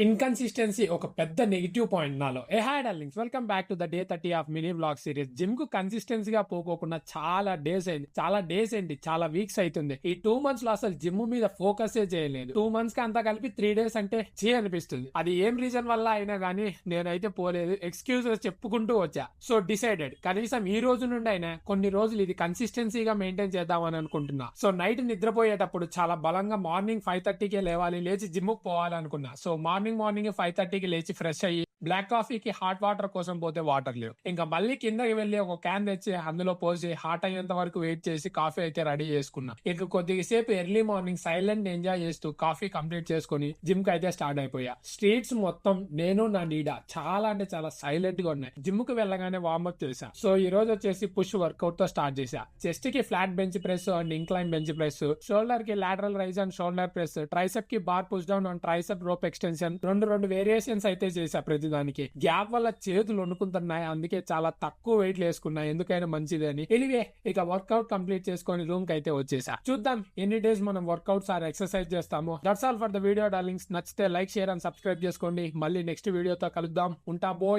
Inconsistency ఒక పెద్ద negative point నాలో. Hi darlings, welcome back to the day 30 of mini vlog series. Gym కు కన్సిస్టెన్సీగా పోకోకుండా చాలా వీక్స్ అవుతుంది. ఈ 2 months లో అసలు జిమ్ మీద ఫోకస్ చేయలేదు. 2 months కి అంతా కలిపి 3 days అంటే అనిపిస్తుంది. అది ఏం రీజన్ వల్ల అయినా గానీ నేనైతే పోలేదు. ఎక్స్క్యూజెస్ చెప్పుకుంటూ వచ్చా. సో డిసైడెడ్ కనీసం ఈ రోజు నుండి అయినా కొన్ని రోజులు ఇది కన్సిస్టెన్సీగా మెయింటైన్ చేద్దామని అనుకుంటున్నా. సో నైట్ నిద్రపోయేటప్పుడు చాలా బలంగా మార్నింగ్ 5:30కే లేవాలి, లేచి జిమ్ కు పోవాలనుకున్నా. సో మార్నింగ్ 5:30కి లేచి ఫ్రెష్ అయ్యి బ్లాక్ కాఫీకి హాట్ వాటర్ కోసం పోతే వాటర్ లేవు. ఇంకా మళ్ళీ కిందకి వెళ్ళి ఒక క్యాన్ తెచ్చి అందులో పోసి హాట్ అయ్యేంత వరకు వెయిట్ చేసి కాఫీ అయితే రెడీ చేసుకున్నా. ఇక కొద్దిసేపు ఎర్లీ మార్నింగ్ సైలెంట్ ఎంజాయ్ చేస్తూ కాఫీ కంప్లీట్ చేసుకుని జిమ్ కి అయితే స్టార్ట్ అయిపోయా. స్ట్రీట్స్ మొత్తం నేను నా నీడ చాలా అంటే చాలా సైలెంట్ గా ఉన్నాయి. జిమ్ కు వెళ్ళగానే వార్మప్ చేశా. సో ఈ రోజు వచ్చేసి పుష్ వర్కౌట్ తో స్టార్ట్ చేశా. చెస్ట్ కి flat bench press and incline bench press, shoulder కి lateral raise and shoulder press, tricep కి bar push down and tricep rope extension, రెండు వేరియేషన్స్ అయితే చేశా. ప్రతిదానికి గ్యాప్ వల్ల చేతులు వణుకుతున్నాయి, అందుకే చాలా తక్కువ వెయిట్ వేసుకున్నా, ఎందుకైనా మంచిది అని. ఎనీవే ఇక వర్కౌట్ కంప్లీట్ చేసుకొని రూమ్ కి అయితే వచ్చేసా. చూద్దాం ఎన్ని డేస్ మనం వర్కౌట్స్ ఆర్ ఎక్సర్సైజ్ చేస్తాము. That's all for the video darlings. నచ్చితే లైక్, షేర్ అండ్ సబ్స్క్రైబ్ చేసుకోండి. మళ్ళీ నెక్స్ట్ వీడియోతో కలుద్దాం. ఉంటా బోయ్.